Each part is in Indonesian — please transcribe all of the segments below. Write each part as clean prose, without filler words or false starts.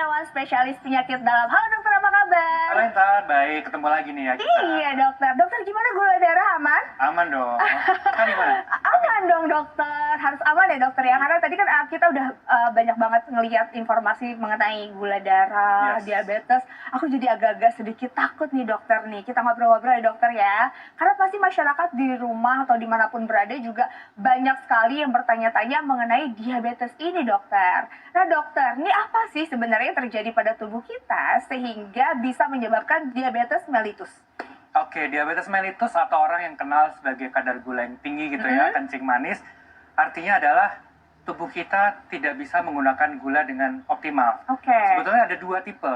Kurniawan, spesialis penyakit dalam. Halo dokter, apa kabar? Halo Intan, baik ketemu lagi nih ya kita. Iya dokter, dokter gimana gula darah aman? Aman dong. Kan gimana? Aman dong dokter, harus aman ya dokter ya. Karena tadi kan kita udah banyak banget ngelihat informasi mengenai gula darah, Yes. diabetes. Aku jadi agak-agak sedikit takut nih dokter nih. Kita ngobrol-ngobrol ya dokter ya. Karena pasti masyarakat di rumah atau dimanapun berada juga banyak sekali yang bertanya-tanya mengenai diabetes ini dokter. Nah dokter, ini apa sih sebenarnya yang terjadi pada tubuh kita sehingga bisa menyebabkan diabetes mellitus? Oke, diabetes mellitus atau orang yang kenal sebagai kadar gula yang tinggi gitu ya, kencing manis, artinya adalah tubuh kita tidak bisa menggunakan gula dengan optimal. Oke. Sebetulnya ada dua tipe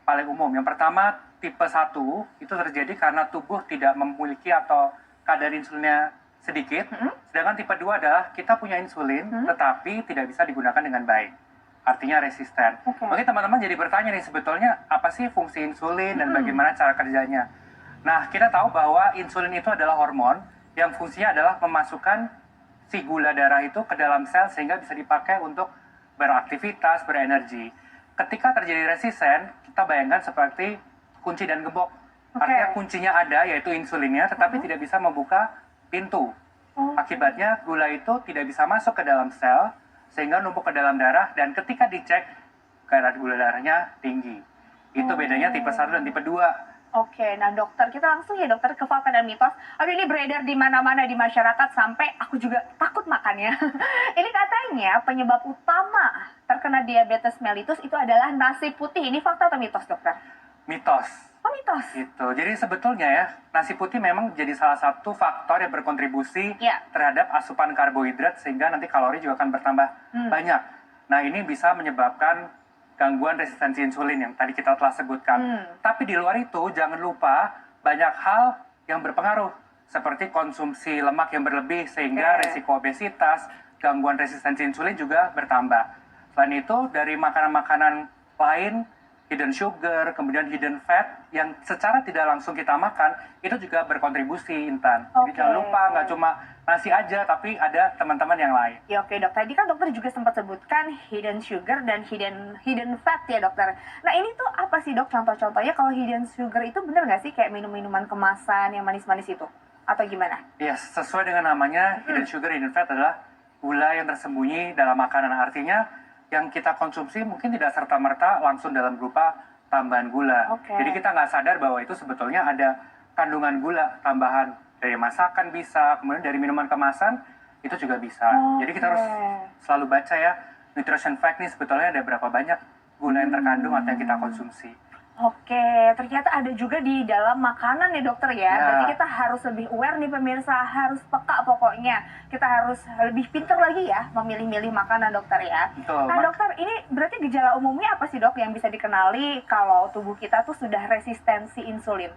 paling umum. Yang pertama tipe 1 itu terjadi karena tubuh tidak memiliki atau kadar insulinnya sedikit. Sedangkan tipe 2 adalah kita punya insulin tetapi tidak bisa digunakan dengan baik. Artinya resisten. Oke. Mungkin teman-teman jadi bertanya nih, sebetulnya apa sih fungsi insulin dan bagaimana cara kerjanya? Nah, kita tahu bahwa insulin itu adalah hormon yang fungsinya adalah memasukkan si gula darah itu ke dalam sel sehingga bisa dipakai untuk beraktivitas, berenergi. Ketika terjadi resisten, kita bayangkan seperti kunci dan gembok. Oke. Artinya kuncinya ada, yaitu insulinnya, tetapi tidak bisa membuka pintu. Akibatnya gula itu tidak bisa masuk ke dalam sel, sehingga numpuk ke dalam darah, dan ketika dicek, kadar gula darahnya tinggi. Itu bedanya tipe 1 dan tipe 2. Oke, nah dokter, kita langsung ya dokter ke fakta dan mitos. Aduh, ini beredar di mana-mana di masyarakat sampai aku juga takut makannya. Ini katanya penyebab utama terkena diabetes mellitus itu adalah nasi putih. Ini fakta atau mitos dokter? Mitos. Oh mitos. Gitu. Jadi sebetulnya ya, nasi putih memang jadi salah satu faktor yang berkontribusi Ya. terhadap asupan karbohidrat sehingga nanti kalori juga akan bertambah banyak. Nah, ini bisa menyebabkan gangguan resistensi insulin yang tadi kita telah sebutkan. Tapi di luar itu jangan lupa banyak hal yang berpengaruh seperti konsumsi lemak yang berlebih sehingga resiko obesitas, gangguan resistensi insulin juga bertambah. Selain itu dari makanan-makanan lain, hidden sugar, kemudian hidden fat yang secara tidak langsung kita makan itu juga berkontribusi, Intan. Jadi Oke. jangan lupa nggak cuma nasi aja, tapi ada teman-teman yang lain. Ya oke dok, tadi kan dokter juga sempat sebutkan hidden sugar dan hidden fat ya dokter. Nah ini tuh apa sih dok contoh-contohnya kalau hidden sugar itu bener nggak sih kayak minum-minuman kemasan yang manis-manis itu? Atau gimana? Ya, sesuai dengan namanya, hidden sugar, hidden fat adalah gula yang tersembunyi dalam makanan. Artinya yang kita konsumsi mungkin tidak serta-merta langsung dalam berupa tambahan gula. Oke. Jadi kita nggak sadar bahwa itu sebetulnya ada kandungan gula tambahan dari masakan bisa, kemudian dari minuman kemasan itu juga bisa. Jadi kita harus selalu baca ya, nutrition fact nih sebetulnya ada berapa banyak gula yang terkandung atau yang kita konsumsi. Oke, ternyata ada juga di dalam makanan ya dokter ya. Ya. Berarti kita harus lebih aware nih pemirsa, harus peka pokoknya. Kita harus lebih pintar lagi ya memilih-milih makanan dokter ya. Betul. Nah dokter, ini berarti gejala umumnya apa sih dok yang bisa dikenali kalau tubuh kita tuh sudah resistensi insulin?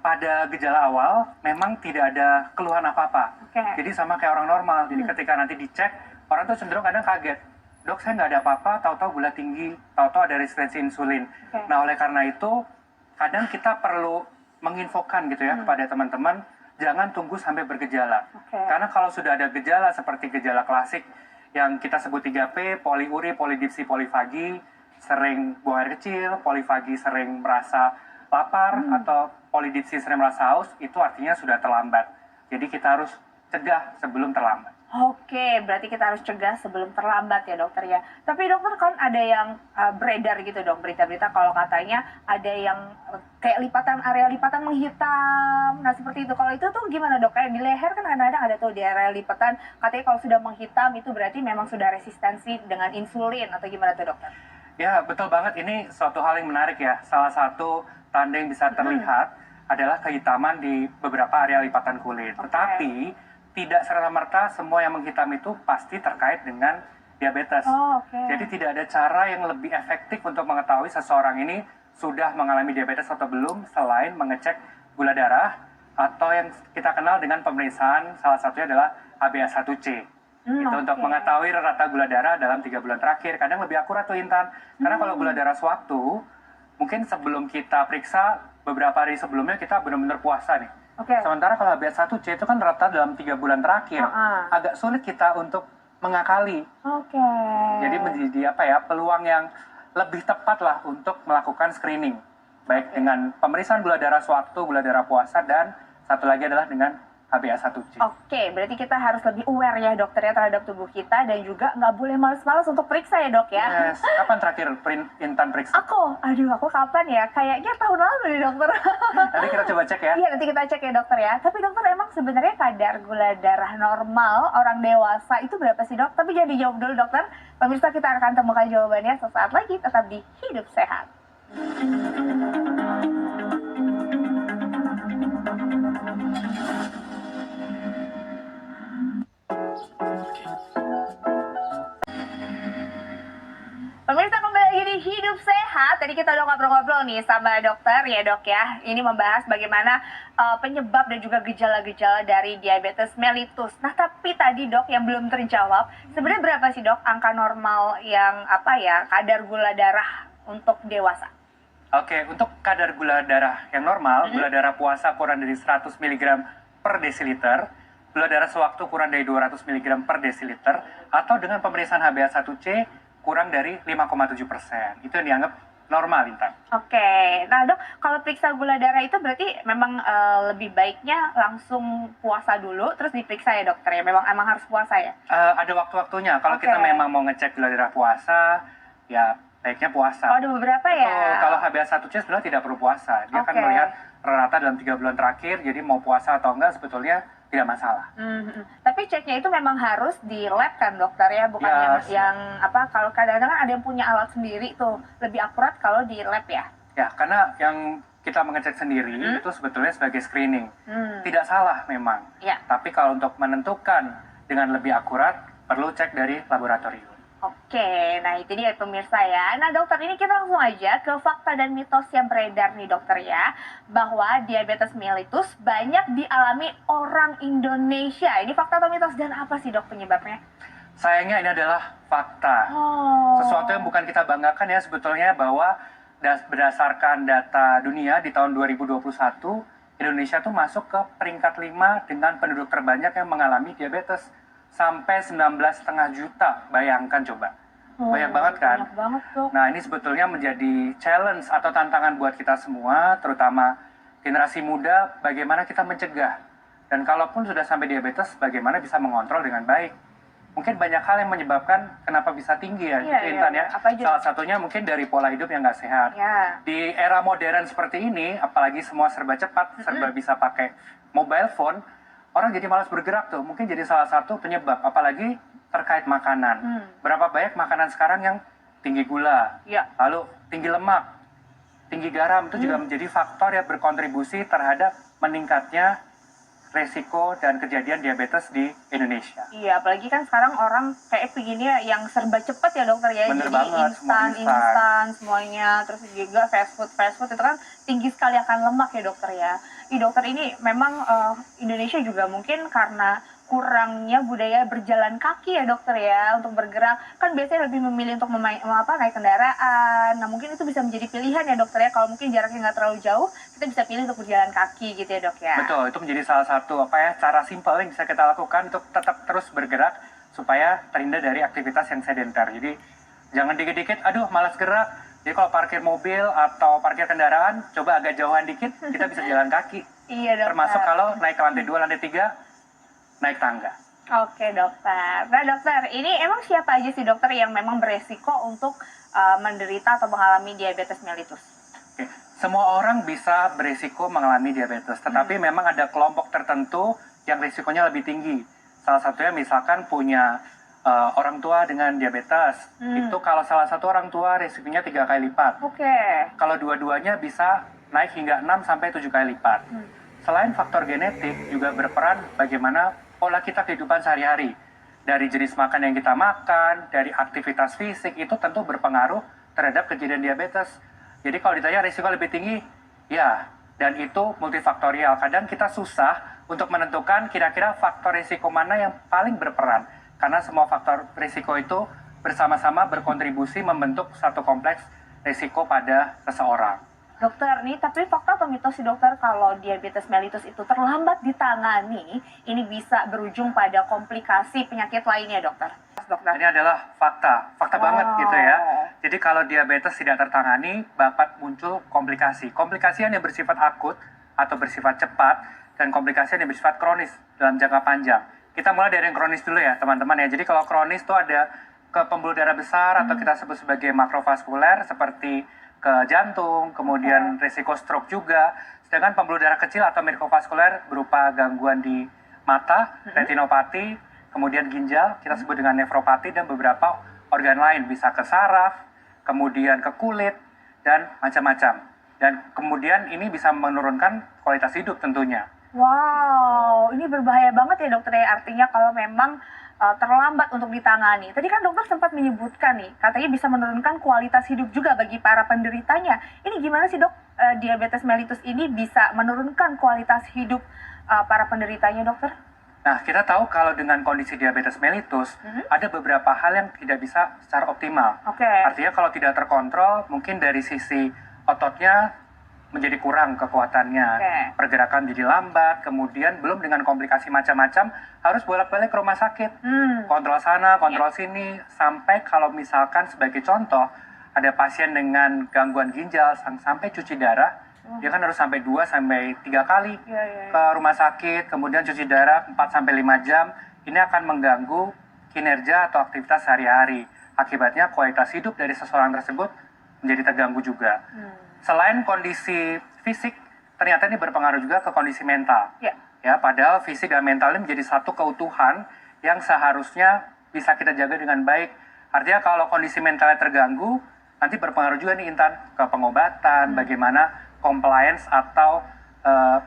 Pada gejala awal memang tidak ada keluhan apa-apa. Oke. Jadi sama kayak orang normal. Jadi ketika nanti dicek, orang tuh cenderung kadang kaget. Dok, saya nggak ada apa-apa, tahu-tahu gula tinggi, tahu-tahu ada resistensi insulin. Oke. Nah, oleh karena itu, kadang kita perlu menginfokan gitu ya kepada teman-teman, jangan tunggu sampai bergejala. Oke. Karena kalau sudah ada gejala seperti gejala klasik yang kita sebut 3P, poliuri, polidipsi, polifagi, sering buang air kecil, polifagi sering merasa lapar, atau polidipsi sering merasa haus, itu artinya sudah terlambat. Jadi kita harus cegah sebelum terlambat. Oke, berarti kita harus cegah sebelum terlambat ya dokter ya. Tapi dokter kan ada yang beredar gitu dong berita-berita kalau katanya ada yang kayak area lipatan menghitam. Nah seperti itu. Kalau itu tuh gimana dok? Kayak di leher kan kadang-kadang ada tuh di area lipatan. Katanya kalau sudah menghitam itu berarti memang sudah resistensi dengan insulin atau gimana tuh dokter? Ya, betul banget. Ini suatu hal yang menarik ya. Salah satu tanda yang bisa terlihat adalah kehitaman di beberapa area lipatan kulit. Tetapi tidak serta-merta semua yang menghitam itu pasti terkait dengan diabetes. Oke. Jadi tidak ada cara yang lebih efektif untuk mengetahui seseorang ini sudah mengalami diabetes atau belum selain mengecek gula darah atau yang kita kenal dengan pemeriksaan salah satunya adalah HbA1c. Itu untuk mengetahui rata gula darah dalam 3 bulan terakhir. Kadang lebih akurat tuh Intan. Karena kalau gula darah sewaktu, mungkin sebelum kita periksa beberapa hari sebelumnya kita benar-benar puasa nih. Oke. Sementara kalau HbA1c itu kan rata dalam 3 bulan terakhir. Agak sulit kita untuk mengakali. Oke. Jadi menjadi apa ya, peluang yang lebih tepat lah untuk melakukan screening. Baik dengan pemeriksaan gula darah sewaktu, gula darah puasa, dan satu lagi adalah dengan HbA1c. Oke, berarti kita harus lebih aware ya dokter ya terhadap tubuh kita dan juga nggak boleh males-males untuk periksa ya dok ya. Yes. Kapan terakhir Intan periksa? Aku kapan ya? Kayaknya tahun lalu nih dokter. Nanti kita coba cek ya. Iya, nanti kita cek ya dokter ya. Tapi dokter emang sebenarnya kadar gula darah normal orang dewasa itu berapa sih dok? Tapi jangan dijawab dulu dokter. Pemirsa, kita akan temukan jawabannya sesaat lagi. Tetap di Hidup Sehat. Pemirsa, kembali lagi di Hidup Sehat. Tadi kita udah ngobrol-ngobrol nih sama dokter ya dok ya. Ini membahas bagaimana penyebab dan juga gejala-gejala dari diabetes mellitus. Nah tapi tadi dok yang belum terjawab, sebenarnya berapa sih dok angka normal yang kadar gula darah untuk dewasa? Oke, untuk kadar gula darah yang normal, gula darah puasa kurang dari 100 mg per desiliter, gula darah sewaktu kurang dari 200 mg per desiliter, atau dengan pemeriksaan HbA1c kurang dari 5,7%. Itu yang dianggap normal, Intan. Oke, nah dok, kalau periksa gula darah itu berarti memang lebih baiknya langsung puasa dulu, terus diperiksa ya dokter ya? Memang harus puasa ya? Ada waktu-waktunya. Kalau kita memang mau ngecek gula darah puasa, ya baiknya puasa. Oh, ada beberapa ya? Kalau HbA1c sebenarnya tidak perlu puasa. Dia akan melihat rata dalam 3 bulan terakhir, jadi mau puasa atau enggak sebetulnya tidak masalah. Tapi ceknya itu memang harus di lab kan dokter ya, bukan yang kalau kadang-kadang ada yang punya alat sendiri tuh lebih akurat kalau di lab ya? Ya, karena yang kita mengecek sendiri itu sebetulnya sebagai screening. Tidak salah memang. Ya. Tapi kalau untuk menentukan dengan lebih akurat, perlu cek dari laboratorium. Oke, nah itu dia pemirsa ya. Nah dokter, ini kita langsung aja ke fakta dan mitos yang beredar nih dokter ya. Bahwa diabetes mellitus banyak dialami orang Indonesia. Ini fakta atau mitos dan apa sih dok penyebabnya? Sayangnya ini adalah fakta. Sesuatu yang bukan kita banggakan ya sebetulnya, bahwa berdasarkan data dunia di tahun 2021, Indonesia tuh masuk ke peringkat 5 dengan penduduk terbanyak yang mengalami diabetes. Sampai 19,5 juta, bayangkan coba. Banyak banget kan? Banyak banget tuh. Nah ini sebetulnya menjadi challenge atau tantangan buat kita semua, terutama generasi muda, bagaimana kita mencegah. Dan kalaupun sudah sampai diabetes, bagaimana bisa mengontrol dengan baik. Mungkin banyak hal yang menyebabkan kenapa bisa tinggi ya, Intan ya. Salah satunya mungkin dari pola hidup yang nggak sehat. Di era modern seperti ini, apalagi semua serba cepat, serba bisa pakai mobile phone, orang jadi malas bergerak tuh, mungkin jadi salah satu penyebab, apalagi terkait makanan. Berapa banyak makanan sekarang yang tinggi gula, lalu tinggi lemak, tinggi garam, itu juga menjadi faktor yang berkontribusi terhadap meningkatnya resiko dan kejadian diabetes di Indonesia. Iya, apalagi kan sekarang orang kayak begini yang serba cepat ya dokter ya. Bener jadi banget, instan semuanya, terus juga fast food itu kan tinggi sekali akan lemak ya dokter ya. Dokter, ini memang Indonesia juga mungkin karena kurangnya budaya berjalan kaki ya dokter ya, untuk bergerak kan biasanya lebih memilih untuk naik kendaraan. Nah mungkin itu bisa menjadi pilihan ya dokter ya, kalau mungkin jaraknya nggak terlalu jauh kita bisa pilih untuk berjalan kaki gitu ya dok ya. Betul, itu menjadi salah satu cara simpel yang bisa kita lakukan untuk tetap terus bergerak supaya terhindar dari aktivitas yang sedentar. Jadi jangan dikit-dikit aduh malas gerak. Jadi kalau parkir mobil atau parkir kendaraan, coba agak jauhan dikit, kita bisa jalan kaki. Iya dokter. Termasuk kalau naik ke lantai 2, lantai 3, naik tangga. Oke dokter. Nah dokter, ini emang siapa aja sih dokter yang memang beresiko untuk menderita atau mengalami diabetes mellitus? Oke. Semua orang bisa beresiko mengalami diabetes, tetapi memang ada kelompok tertentu yang risikonya lebih tinggi. Salah satunya misalkan punya orang tua dengan diabetes, itu kalau salah satu orang tua risikonya 3 kali lipat. Kalau dua-duanya bisa naik hingga 6-7 kali lipat. Selain faktor genetik, juga berperan bagaimana pola kita kehidupan sehari-hari. Dari jenis makan yang kita makan, dari aktivitas fisik, itu tentu berpengaruh terhadap kejadian diabetes. Jadi kalau ditanya risiko lebih tinggi, ya, dan itu multifaktorial. Kadang kita susah untuk menentukan kira-kira faktor risiko mana yang paling berperan. Karena semua faktor risiko itu bersama-sama berkontribusi membentuk satu kompleks risiko pada seseorang. Dokter, nih tapi fakta atau mitos sih dokter kalau diabetes mellitus itu terlambat ditangani, ini bisa berujung pada komplikasi penyakit lainnya dokter? mitos, dokter? Ini adalah fakta banget gitu ya. Jadi kalau diabetes tidak tertangani, dapat muncul komplikasi. Komplikasi yang bersifat akut atau bersifat cepat, dan komplikasi yang bersifat kronis dalam jangka panjang. Kita mulai dari yang kronis dulu ya teman-teman ya. Jadi kalau kronis itu ada ke pembuluh darah besar atau kita sebut sebagai makrovaskuler seperti ke jantung, kemudian risiko stroke juga. Sedangkan pembuluh darah kecil atau mikrovaskuler berupa gangguan di mata, retinopati, kemudian ginjal, kita sebut dengan nefropati, dan beberapa organ lain, bisa ke saraf, kemudian ke kulit, dan macam-macam. Dan kemudian ini bisa menurunkan kualitas hidup tentunya. Wow, ini berbahaya banget ya dokter ya. Artinya kalau memang terlambat untuk ditangani. Tadi kan dokter sempat menyebutkan nih, katanya bisa menurunkan kualitas hidup juga bagi para penderitanya. Ini gimana sih dok, diabetes mellitus ini bisa menurunkan kualitas hidup para penderitanya dokter? Nah, kita tahu kalau dengan kondisi diabetes mellitus, ada beberapa hal yang tidak bisa secara optimal. Artinya kalau tidak terkontrol, mungkin dari sisi ototnya menjadi kurang kekuatannya, pergerakan jadi lambat, kemudian belum dengan komplikasi macam-macam, harus bolak-balik ke rumah sakit, kontrol sana, kontrol sini, sampai kalau misalkan sebagai contoh, ada pasien dengan gangguan ginjal sampai cuci darah, dia kan harus sampai 2-3 kali ke rumah sakit, kemudian cuci darah 4-5 jam. Ini akan mengganggu kinerja atau aktivitas sehari-hari. Akibatnya kualitas hidup dari seseorang tersebut menjadi terganggu juga. Selain kondisi fisik, ternyata ini berpengaruh juga ke kondisi mental. Ya, padahal fisik dan mental ini menjadi satu keutuhan yang seharusnya bisa kita jaga dengan baik. Artinya kalau kondisi mentalnya terganggu, nanti berpengaruh juga nih Intan ke pengobatan, bagaimana compliance atau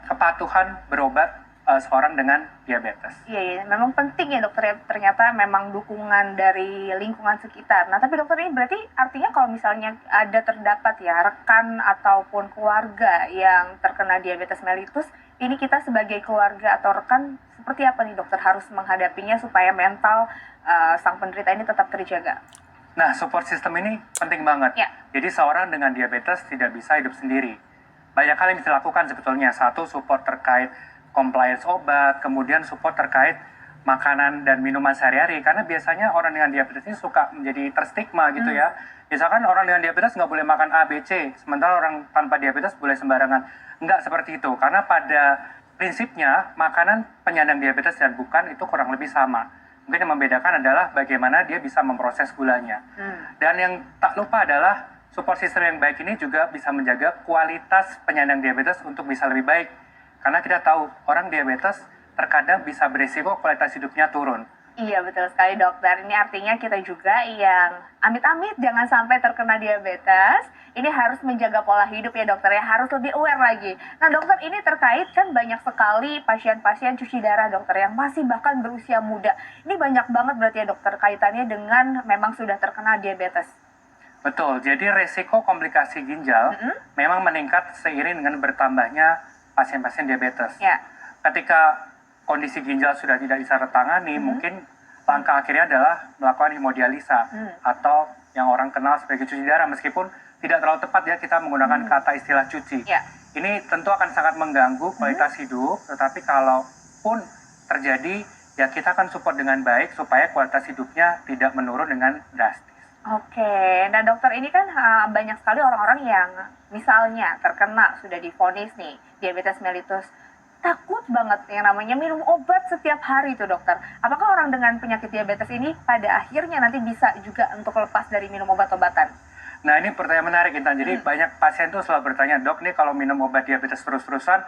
kepatuhan berobat seorang dengan diabetes. Iya, memang penting ya dokter ya, ternyata memang dukungan dari lingkungan sekitar. Nah tapi dokter, ini berarti artinya kalau misalnya ada terdapat ya rekan ataupun keluarga yang terkena diabetes mellitus, ini kita sebagai keluarga atau rekan seperti apa nih dokter harus menghadapinya supaya mental sang penderita ini tetap terjaga? Nah, support system ini penting banget. Jadi seorang dengan diabetes tidak bisa hidup sendiri. Banyak hal yang bisa dilakukan sebetulnya. Satu, support terkait compliance obat, kemudian support terkait makanan dan minuman sehari-hari. Karena biasanya orang dengan diabetes ini suka menjadi terstigma gitu ya. Misalkan orang dengan diabetes nggak boleh makan A, B, C, sementara orang tanpa diabetes boleh sembarangan. Nggak seperti itu, karena pada prinsipnya makanan penyandang diabetes dan bukan itu kurang lebih sama. Mungkin yang membedakan adalah bagaimana dia bisa memproses gulanya. Dan yang tak lupa adalah support system yang baik ini juga bisa menjaga kualitas penyandang diabetes untuk bisa lebih baik. Karena kita tahu orang diabetes terkadang bisa berisiko kualitas hidupnya turun. Iya betul sekali dokter. Ini artinya kita juga yang amit-amit jangan sampai terkena diabetes. Ini harus menjaga pola hidup ya dokter ya, harus lebih aware lagi. Nah dokter, ini terkait kan banyak sekali pasien-pasien cuci darah dokter yang masih bahkan berusia muda. Ini banyak banget berarti ya dokter kaitannya dengan memang sudah terkena diabetes. Betul, jadi resiko komplikasi ginjal memang meningkat seiring dengan bertambahnya pasien-pasien diabetes. Ketika kondisi ginjal sudah tidak bisa tertangani, mungkin langkah akhirnya adalah melakukan hemodialisa atau yang orang kenal sebagai cuci darah, meskipun tidak terlalu tepat ya kita menggunakan kata istilah cuci. Ini tentu akan sangat mengganggu kualitas hidup, tetapi kalaupun terjadi ya kita akan support dengan baik supaya kualitas hidupnya tidak menurun dengan drastis. Nah dokter, ini kan banyak sekali orang-orang yang misalnya terkena, sudah divonis nih diabetes mellitus, takut banget yang namanya minum obat setiap hari itu dokter. Apakah orang dengan penyakit diabetes ini pada akhirnya nanti bisa juga untuk lepas dari minum obat-obatan? Nah ini pertanyaan menarik Intan. Jadi banyak pasien tuh selalu bertanya, dok nih kalau minum obat diabetes terus-terusan,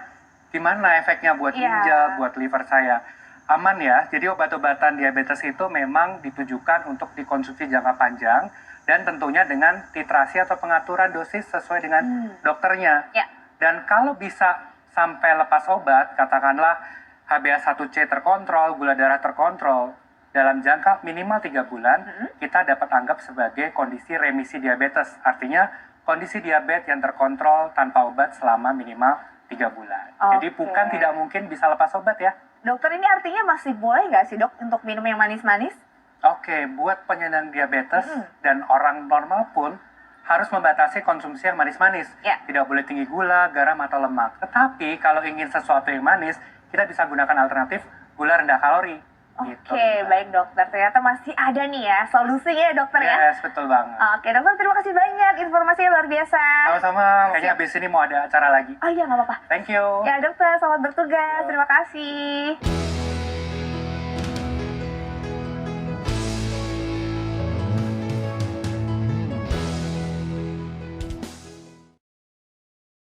gimana efeknya buat ginjal, buat liver saya? Aman ya, jadi obat-obatan diabetes itu memang ditujukan untuk dikonsumsi jangka panjang dan tentunya dengan titrasi atau pengaturan dosis sesuai dengan dokternya. Dan kalau bisa sampai lepas obat, katakanlah HbA1c terkontrol, gula darah terkontrol, dalam jangka minimal 3 bulan, kita dapat anggap sebagai kondisi remisi diabetes. Artinya kondisi diabetes yang terkontrol tanpa obat selama minimal 3 bulan. Jadi bukan tidak mungkin bisa lepas obat ya. Dokter, ini artinya masih boleh nggak sih dok untuk minum yang manis-manis? Buat penyandang diabetes dan orang normal pun harus membatasi konsumsi yang manis-manis. Tidak boleh tinggi gula, garam, atau lemak. Tetapi kalau ingin sesuatu yang manis, kita bisa gunakan alternatif gula rendah kalori. Oke, baik dokter. Ternyata masih ada nih ya solusinya ya dokter ya. Yes, betul banget. Oke dokter, terima kasih banyak, informasinya luar biasa. Sama-sama, kayaknya abis ini mau ada acara lagi. Oh iya, nggak apa-apa. Thank you. Ya dokter, selamat bertugas. Terima kasih.